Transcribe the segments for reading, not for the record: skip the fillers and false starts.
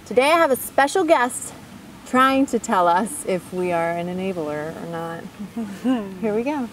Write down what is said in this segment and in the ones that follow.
Today I have a special guest trying to tell us if we are an enabler or not. Here we go.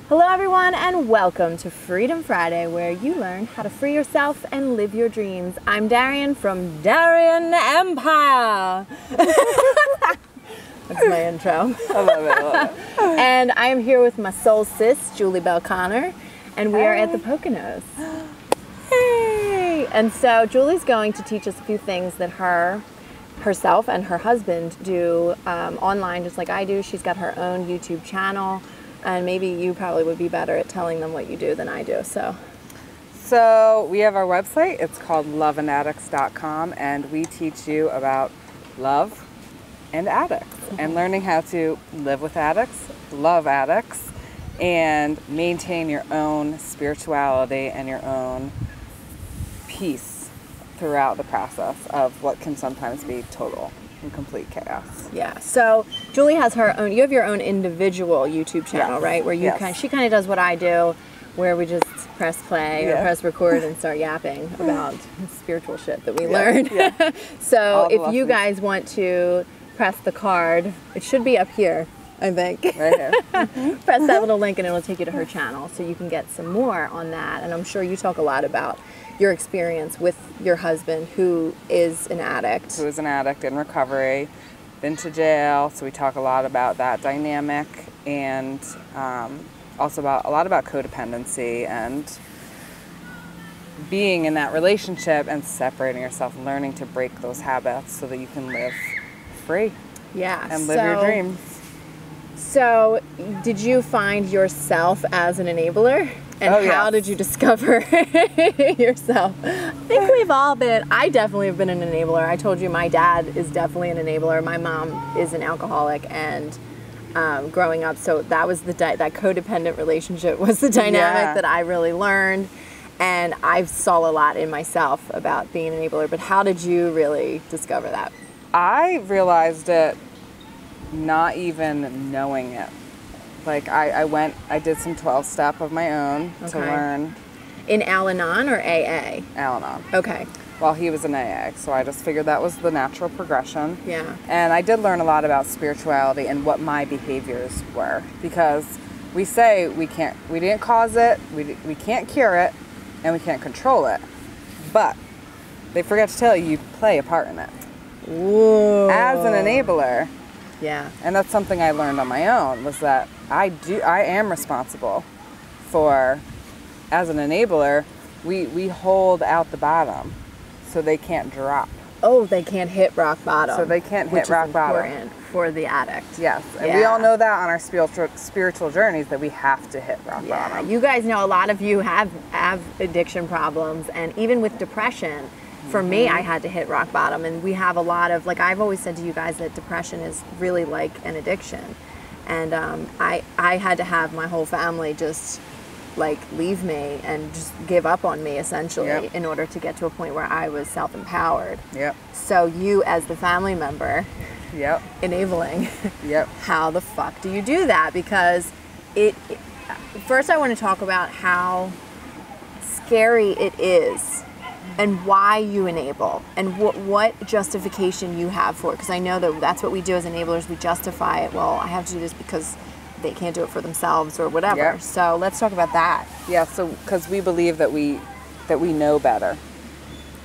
Hello everyone and welcome to Freedom Friday, where you learn how to free yourself and live your dreams. I'm Darienne from Darienne Empire. That's my intro. I love it, I love it. And I am here with my soul sis, Julie Bel Conner, and we are at the Poconos. Hey! And so Julie's going to teach us a few things that herself and her husband do online, just like I do. She's got her own YouTube channel. And maybe you probably would be better at telling them what you do than I do, so. So we have our website. It's called loveandaddicts.com, and we teach you about love and addicts and learning how to live with addicts, love addicts, and maintain your own spirituality and your own peace throughout the process of what can sometimes be total and complete chaos. Yeah. So Julie has her own. You have your own individual YouTube channel, right? Where you she kind of does what I do, where we just press play or press record and start yapping about spiritual shit that we learned. Yeah. So if you guys want to press the card, it should be up here, I think. Right here. Press that little link and it'll take you to her channel, so you can get some more on that. And I'm sure you talk a lot about your experience with your husband, who is an addict. Who is an addict in recovery, been to jail, so we talk a lot about that dynamic, and also a lot about codependency and being in that relationship and separating yourself, learning to break those habits so that you can live free. Yeah. And live your dreams. So, did you find yourself as an enabler? And how did you discover yourself? I think we've all been. I definitely have been an enabler. I told you my dad is definitely an enabler. My mom is an alcoholic, and growing up, so that was that codependent relationship was the dynamic that I really learned, and I saw a lot in myself about being an enabler. But how did you really discover that? I realized it not even knowing it. Like I did some 12-step of my own to learn. In Al-Anon or AA? Al-Anon. Okay. While he was in AA. So I just figured that was the natural progression. Yeah. And I did learn a lot about spirituality and what my behaviors were. Because we say we didn't cause it, we can't cure it, and we can't control it. But they forget to tell you, you play a part in it. Whoa. As an enabler. Yeah. And that's something I learned on my own, was that I am responsible for, as an enabler, we hold out the bottom so they can't drop. Oh, they can't hit rock bottom. So they can't hit rock bottom. Which is important for the addict. Yes. And we all know that on our spiritual journeys, that we have to hit rock bottom. You guys know a lot of you have addiction problems, and even with depression, for me, I had to hit rock bottom, and we have a lot of, like I've always said to you guys, that depression is really like an addiction. And I had to have my whole family just like leave me and just give up on me, essentially, in order to get to a point where I was self-empowered. Yep. So you, as the family member, enabling, how the fuck do you do that? Because first I want to talk about how scary it is and why you enable, and what justification you have for it. Because I know that that's what we do as enablers. We justify it. Well, I have to do this because they can't do it for themselves or whatever. Yep. So let's talk about that. Yeah, so because we believe that we know better.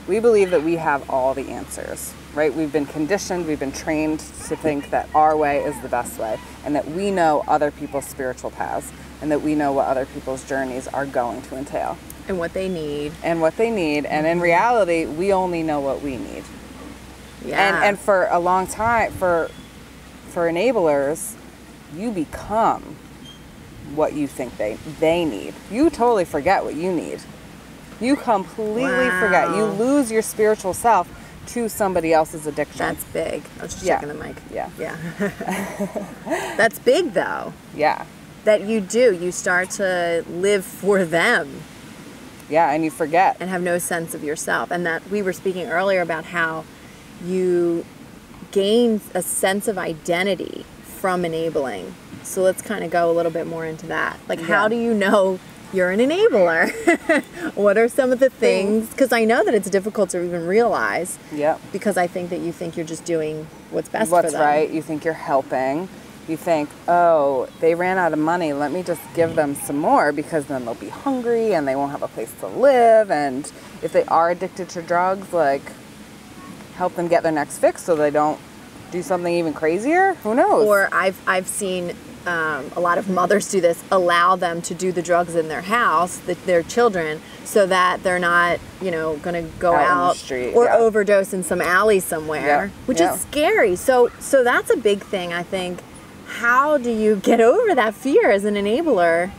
We believe that we have all the answers, right? We've been conditioned, we've been trained to think that our way is the best way, and that we know other people's spiritual paths, and that we know what other people's journeys are going to entail. And what they need. And in reality, we only know what we need. Yeah. And for a long time, for enablers, you become what you think they need. You totally forget what you need. You completely forget. You lose your spiritual self to somebody else's addiction. That's big. I was just checking the mic. Yeah. That's big, though. Yeah. That you start to live for them. Yeah, and you forget. And have no sense of yourself. And that we were speaking earlier about how you gain a sense of identity from enabling. So let's kind of go a little bit more into that. Like, how do you know you're an enabler? What are some of the things? Because I know that it's difficult to even realize. Yep. Because I think that you think you're just doing what's best for them. What's right. You think you're helping. You think, oh, they ran out of money. Let me just give them some more, because then they'll be hungry and they won't have a place to live. And if they are addicted to drugs, like, help them get their next fix so they don't do something even crazier. Who knows? Or I've seen a lot of mothers do this, allow them to do the drugs in their house, their children, so that they're not, you know, going to go out in the street, or overdose in some alley somewhere, which is scary. So that's a big thing, I think. How do you get over that fear as an enabler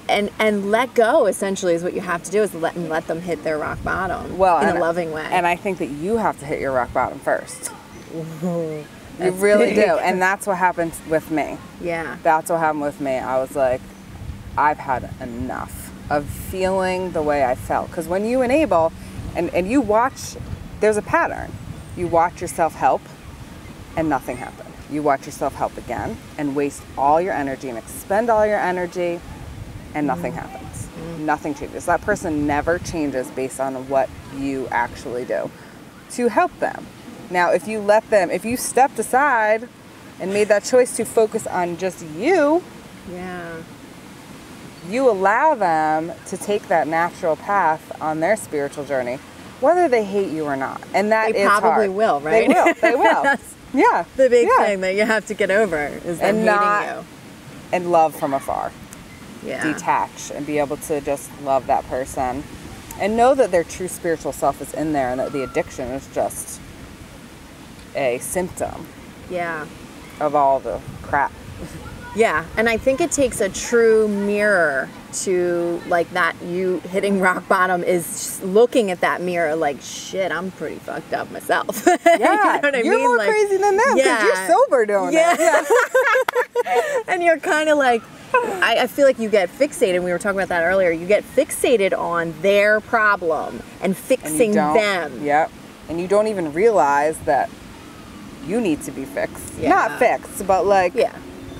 and let go, essentially, is what you have to do, is let them hit their rock bottom in a loving way. And I think that you have to hit your rock bottom first. You really do. And that's what happened with me. Yeah. That's what happened with me. I was like, I've had enough of feeling the way I felt. Because when you enable and you watch, there's a pattern. You watch yourself help and nothing happens. You watch yourself help again and waste all your energy and expend all your energy and nothing happens. Nothing changes. That person never changes based on what you actually do to help them. Now, if you stepped aside and made that choice to focus on just you, you allow them to take that natural path on their spiritual journey, whether they hate you or not. And that they is hard. They probably will, right? They will. Yeah. The big thing that you have to get over is them hating you. And love from afar. Yeah. Detach and be able to just love that person and know that their true spiritual self is in there, and that the addiction is just a symptom of all the crap. Yeah, and I think it takes a true mirror to, like, that you hitting rock bottom is just looking at that mirror like, shit, I'm pretty fucked up myself. Yeah, you know what I you're mean? more like, crazy than them because you're sober doing it. Yeah. And you're kind of like, I feel like you get fixated. We were talking about that earlier. You get fixated on their problem and fixing them. Yep. And you don't even realize that you need to be fixed. Yeah. Not fixed, but like,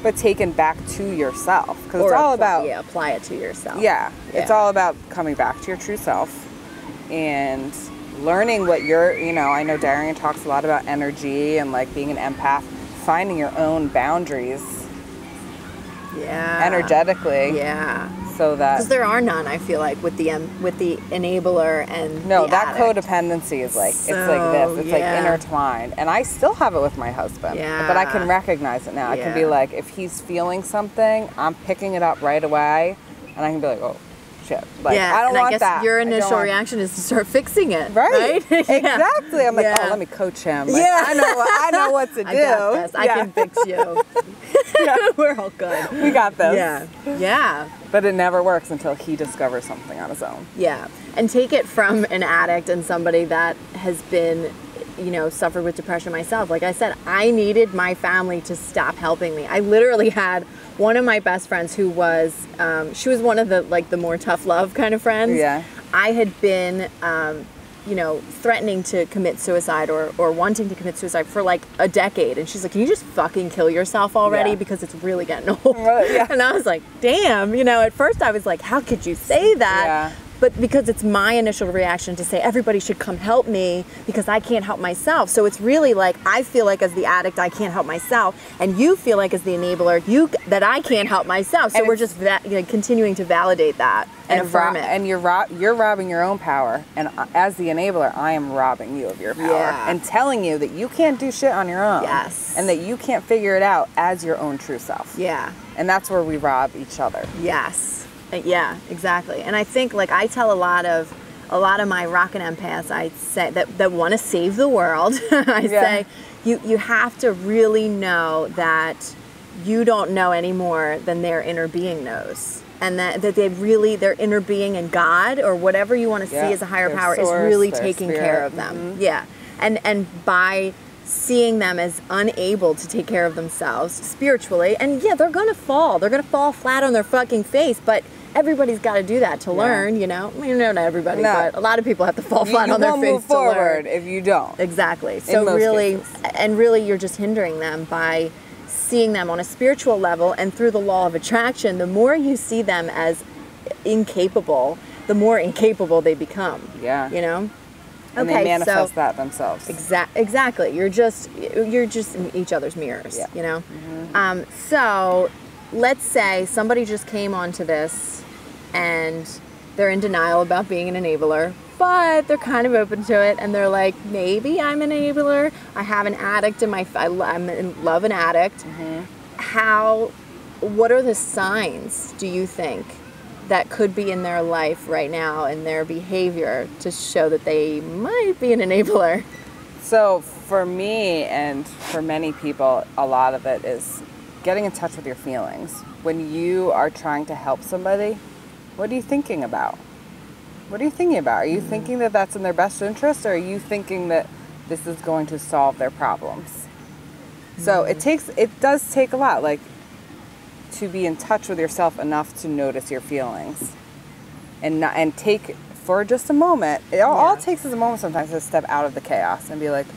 but taken back to yourself. Because it's all about... Yeah, apply it to yourself. Yeah. It's all about coming back to your true self and learning what you're, you know, I know Darienne talks a lot about energy and like being an empath, finding your own boundaries. Yeah. Energetically. Yeah. So that... Because there are none, I feel like, with the enabler and no, the that addict. codependency is like, it's like this. It's like intertwined. And I still have it with my husband. Yeah. But I can recognize it now. I can be like, if he's feeling something, I'm picking it up right away. And I can be like, oh, shit. Like, I don't want I guess that. your initial reaction is to start fixing it. Right? Exactly. I'm like, oh, let me coach him. Like, I know what to do. I got this. I can fix you. We're all good. We got this. Yeah. Yeah. But it never works until he discovers something on his own. Yeah. And take it from an addict and somebody that has been, you know, suffered with depression myself. Like I said, I needed my family to stop helping me. I literally had one of my best friends who was, she was one of the, like, the more tough love kind of friends. Yeah. I had been, you know, threatening to commit suicide or wanting to commit suicide for like a decade. And she's like, can you just fucking kill yourself already? Because it's really getting old. And I was like, damn, you know, at first I was like, how could you say that? Yeah. But because it's my initial reaction to say everybody should come help me because I can't help myself. So it's really like, I feel like as the addict, I can't help myself. And you feel like as the enabler, that I can't help myself. So we're just continuing to validate that and affirm it. And you're robbing your own power. And as the enabler, I am robbing you of your power. Yeah. And telling you that you can't do shit on your own. Yes. And that you can't figure it out as your own true self. Yeah. And that's where we rob each other. Yes. Yeah, exactly. And I think, like, I tell a lot of my rockin' empaths, I say that want to save the world. I say you have to really know that you don't know any more than their inner being knows, and that their inner being and God or whatever you want to see as a higher power is really taking care of them. Yeah, and by seeing them as unable to take care of themselves spiritually, and they're gonna fall flat on their fucking face, but everybody's got to do that to learn, you know? I mean, no, not everybody, but a lot of people have to fall flat on their face move forward if you don't. Exactly. So really, you're just hindering them by seeing them on a spiritual level, and through the law of attraction, the more you see them as incapable, the more incapable they become. Yeah. You know? And they manifest that themselves. Exactly. You're just in each other's mirrors, you know? Mm-hmm. So let's say somebody just came onto this and they're in denial about being an enabler, but they're kind of open to it, and they're like, maybe I'm an enabler. I have an addict in I'm in love an addict. Mm-hmm. What are the signs, do you think, that could be in their life right now, in their behavior, to show that they might be an enabler? So for me and for many people, a lot of it is getting in touch with your feelings. When you are trying to help somebody, what are you thinking about? What are you thinking about? Are you thinking that that's in their best interest, or are you thinking that this is going to solve their problems? So it does take a lot, like, to be in touch with yourself enough to notice your feelings, and take for just a moment. All it takes is a moment sometimes to step out of the chaos and be like,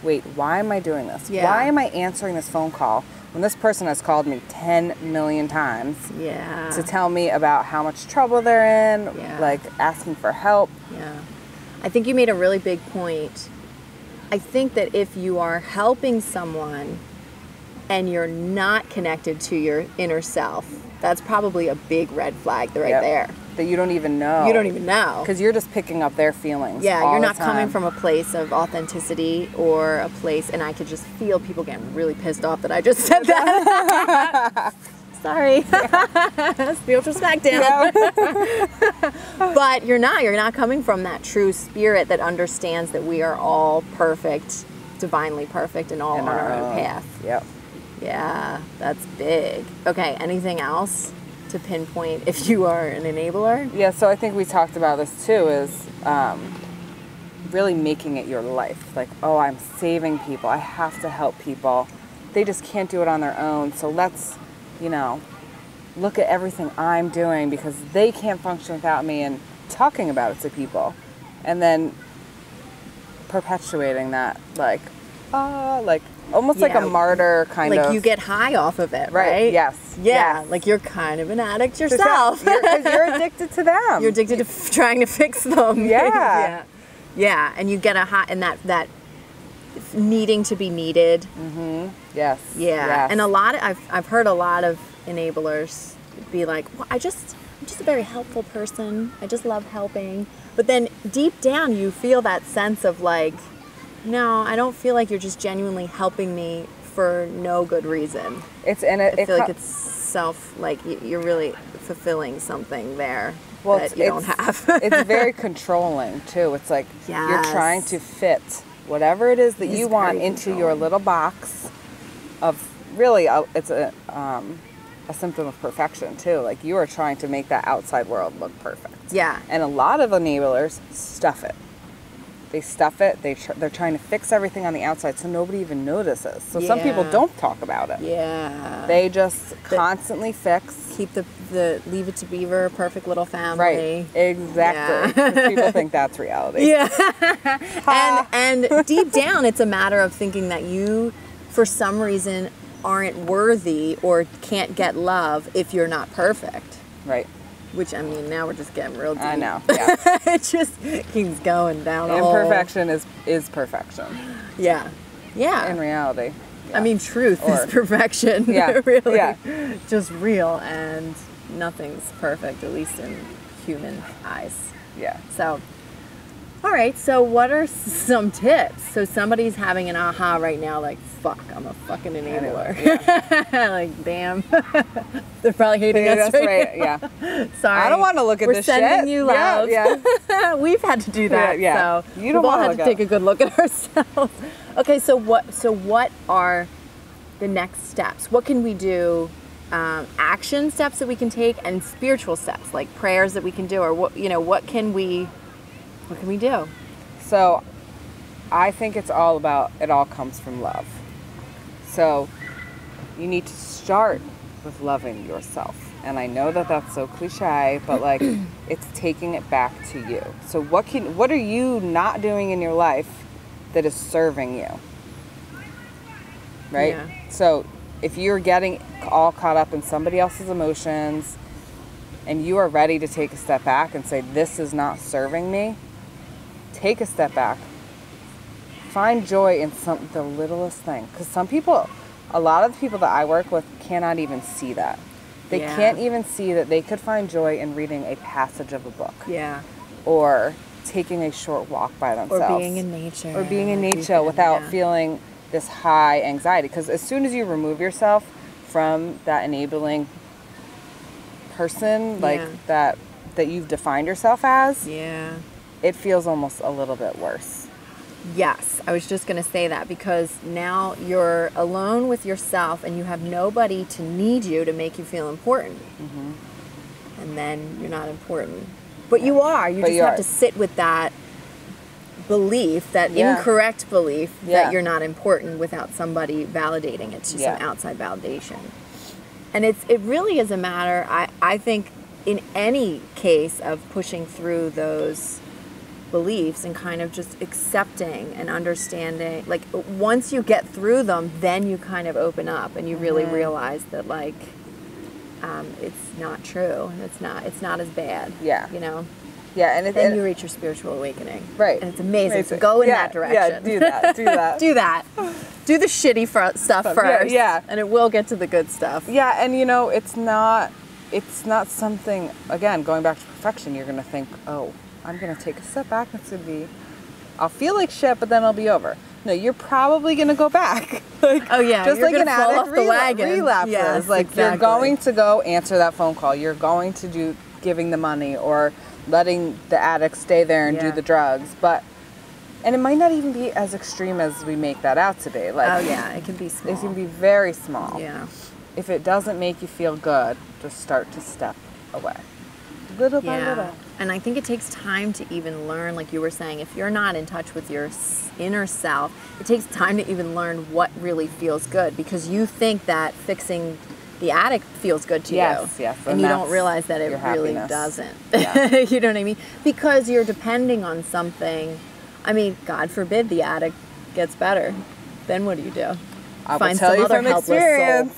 wait, why am I doing this? Yeah. Why am I answering this phone call when this person has called me 10 million times to tell me about how much trouble they're in, like asking for help? Yeah. I think you made a really big point. I think that if you are helping someone and you're not connected to your inner self, that's probably a big red flag right there. That you don't even know. You don't even know. Because you're just picking up their feelings. Yeah, you're not coming from a place of authenticity, or a place, and I could just feel people getting really pissed off that I just said that. Sorry. Spiritual smackdown. But you're not coming from that true spirit that understands that we are all perfect, divinely perfect, and all on our own path. Yep. Yeah, that's big. Okay, anything else to pinpoint if you are an enabler? Yeah, so I think we talked about this too, is really making it your life. Like, oh, I'm saving people. I have to help people. They just can't do it on their own. So let's, look at everything I'm doing because they can't function without me, and talking about it to people. And then perpetuating that, almost like a martyr kind of. Like you get high off of it, right? Yes. Yeah, like you're kind of an addict yourself. Because you're addicted to them. You're addicted to trying to fix them. Yeah. Yeah, and you get a high, and that needing to be needed. Mm-hmm. Yes. Yeah. Yes. And I've heard a lot of enablers be like, well, I'm just a very helpful person. I just love helping. But then deep down you feel that sense of like, no, I don't feel like you're just genuinely helping me for no good reason. I feel like it's you're really fulfilling something there that you don't have. It's very controlling too. It's like you're trying to fit whatever it is that you want into your little box of really, it's a symptom of perfection too. Like you are trying to make that outside world look perfect. Yeah. And a lot of enablers stuff it. They stuff it. They're trying to fix everything on the outside so nobody even notices. So some people don't talk about it. Yeah. They just constantly fix. Keep the Leave It to Beaver, perfect little family. Right. Exactly. Yeah. People think that's reality. Yeah. and deep down, it's a matter of thinking that you, for some reason, aren't worthy or can't get love if you're not perfect. Right. Which, I mean, now we're just getting real deep. I know, yeah. It just keeps going down a hole. Imperfection is perfection. Yeah. Yeah. In reality. Yeah. I mean, truth is perfection. Yeah. Really. Yeah. Just real, and nothing's perfect, at least in human eyes. Yeah. So, all right, so what are some tips? So somebody's having an aha right now, like, fuck, I'm a fucking enabler. Yeah. Like, damn. They're probably hating us right now. Yeah. Sorry. I don't want to look at this shit. We're sending you love. Yeah. We've had to do that. Yeah. So you don't we've all want had to take a good look at ourselves. Okay, so what are the next steps? What can we do? Action steps that we can take, and spiritual steps like prayers that we can do, or what can we do? So I think it all comes from love. So you need to start with loving yourself. And I know that that's so cliche, but like it's taking it back to you. So what are you not doing in your life that is serving you? Right? Yeah. So if you're getting all caught up in somebody else's emotions and you are ready to take a step back and say, this is not serving me, take a step back. Find joy in the littlest thing. Because a lot of the people that I work with cannot even see that. They can't even see that they could find joy in reading a passage of a book. Yeah. Or taking a short walk by themselves. Or being in nature. Or being in nature without feeling this high anxiety. Because as soon as you remove yourself from that enabling person, like that you've defined yourself as, it feels almost a little bit worse. Yes, I was just going to say that, because now you're alone with yourself and you have nobody to need you to make you feel important. Mm-hmm. And then you're not important. But you are. You just have to sit with that belief, that incorrect belief that you're not important without somebody validating it, to some outside validation. And it really is a matter, I think, in any case of pushing through those beliefs and kind of just accepting and understanding, like once you get through them, then you kind of open up and you really realize that like it's not true, and it's not as bad. You know. Yeah, and then you reach your spiritual awakening. Right. And it's amazing. So go in that direction. Yeah, do that. Do that. Do that. Do the shitty stuff first. Yeah. And it will get to the good stuff. Yeah, and you know, it's not something, again, going back to perfection, you're going to think, oh, I'm going to take a step back. I'll feel like shit, but then I'll be over. No, you're probably going to go back. Like, just you're like an fall addict off the wagon. Relapses. Yes, like exactly. You're going to go answer that phone call. You're going to do giving the money or letting the addict stay there and do the drugs. And it might not even be as extreme as we make that out to be. Like, it can be small. It can be very small. Yeah. If it doesn't make you feel good, just start to step away. Little by little. And I think it takes time to even learn, like you were saying, if you're not in touch with your inner self, it takes time to even learn what really feels good, because you think that fixing the addict feels good to you. Yes. And you don't realize that it really doesn't. Yeah. You know what I mean? Because you're depending on something. I mean, God forbid the addict gets better. Then what do? I will tell you from experience.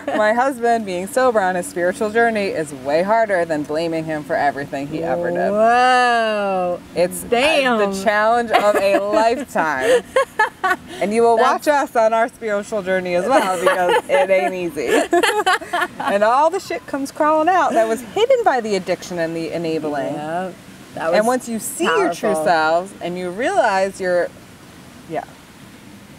My husband, being sober on his spiritual journey, is way harder than blaming him for everything he ever did. Whoa. It's the challenge of a lifetime. And you will watch us on our spiritual journey as well, because it ain't easy. And all the shit comes crawling out that was hidden by the addiction and the enabling. Yeah, and once you see your true selves and you realize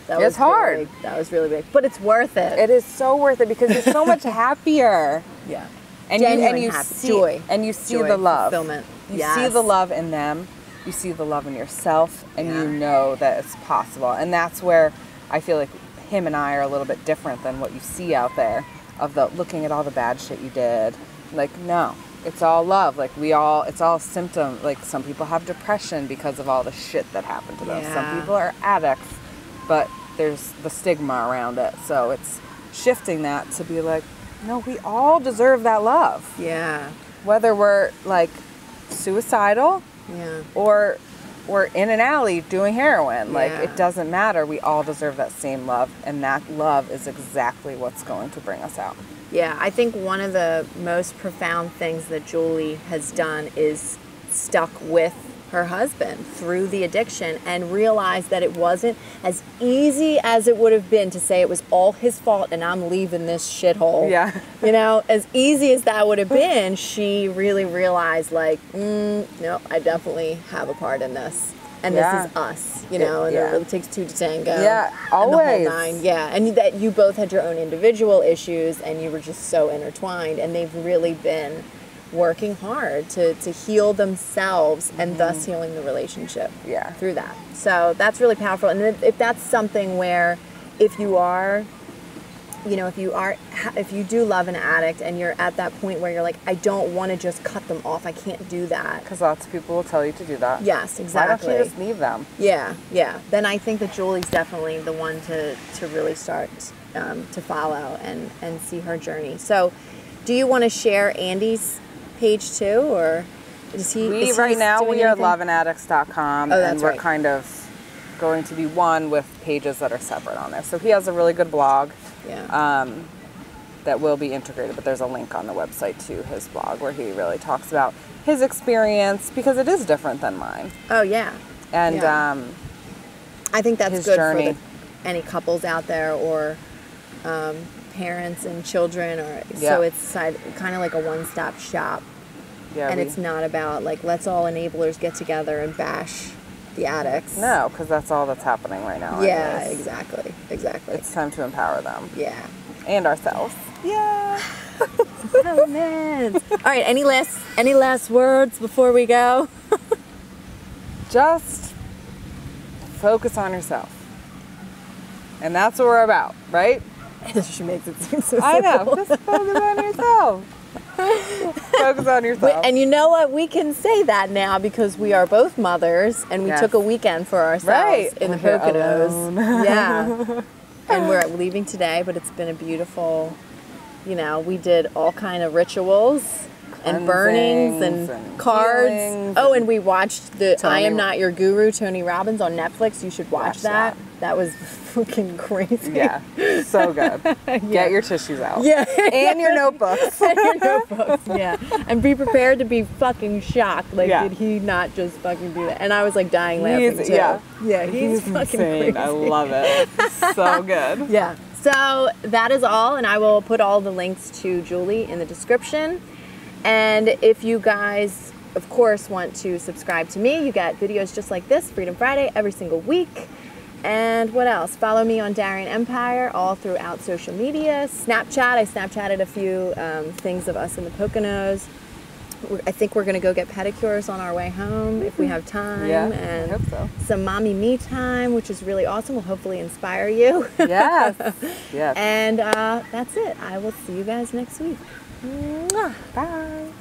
it's hard. Big. That was really big. But it's worth it. It is so worth it, because you're so much happier. Yeah. And you see joy. And you see the love. Fulfillment. You see the love in them. You see the love in yourself, and you know that it's possible. And that's where I feel like him and I are a little bit different than what you see out there, of the looking at all the bad shit you did. Like, no. It's all love. Like, it's all symptom. Like, some people have depression because of all the shit that happened to them. Yeah. Some people are addicts, but there's the stigma around it. So it's shifting that to be like, no, we all deserve that love. Yeah. Whether we're like suicidal or we're in an alley doing heroin. Like, it doesn't matter. We all deserve that same love. And that love is exactly what's going to bring us out. Yeah, I think one of the most profound things that Julie has done is stuck with her husband through the addiction and realized that it wasn't as easy as it would have been to say it was all his fault and I'm leaving this shithole. Yeah. You know, as easy as that would have been, she really realized, like, no, I definitely have a part in this. And this is us, you know, and it really takes two to tango. Yeah, always. And the whole nine. Yeah, and that you both had your own individual issues and you were just so intertwined, and they've really been working hard to heal themselves and thus healing the relationship through that. So that's really powerful. And if that's something where if you are, you know, if you do love an addict and you're at that point where you're like, I don't want to just cut them off, I can't do that. Because lots of people will tell you to do that. Yes, exactly. Why don't you just leave them? Yeah. Then I think that Julie's definitely the one to really start to follow and see her journey. So Do you want to share Andy's page too, or is he? Right now we are anything? loveandaddicts.com, and we're kind of going to be one with pages that are separate on there. So he has a really good blog. Yeah. That will be integrated, but there's a link on the website to his blog where he really talks about his experience, because it is different than mine. Oh yeah. And I think that's good journey. for any couples out there, or parents and children, or so it's kind of like a one-stop shop. Yeah, and it's not about like, let's all enablers get together and bash the addicts. No, because that's all that's happening right now. Yeah, anyways. exactly. It's time to empower them. Yeah. And ourselves. Yeah. Oh man. All right, any last words before we go? Just focus on yourself. And that's what we're about, right? She makes it seem so simple. I know. Just focus on yourself. Focus on yourself. And you know what? We can say that now because we are both mothers, and we took a weekend for ourselves in the Poconos. Yeah. And we're leaving today, but it's been a beautiful, we did all kind of rituals and burnings and cards. And we watched the I Am Not Your Guru, Tony Robbins, on Netflix. You should watch that. That was fucking crazy. Yeah, so good. Get your tissues out. Yeah. And your notebooks. Yeah. And be prepared to be fucking shocked. Like, did he not just fucking do that? And I was like dying laughing too. Yeah, he's fucking insane. crazy. I love it. So good. Yeah. So that is all, and I will put all the links to Julie in the description. And if you guys, of course, want to subscribe to me, you get videos just like this, Freedom Friday, every single week. And what else? Follow me on Darienne Empire all throughout social media. Snapchat, I Snapchatted a few things of us in the Poconos. I think we're going to go get pedicures on our way home if we have time. Yeah, and I hope so. Some mommy me time, which is really awesome. Will hopefully inspire you. Yes. Yes. And that's it. I will see you guys next week. Mwah. Bye.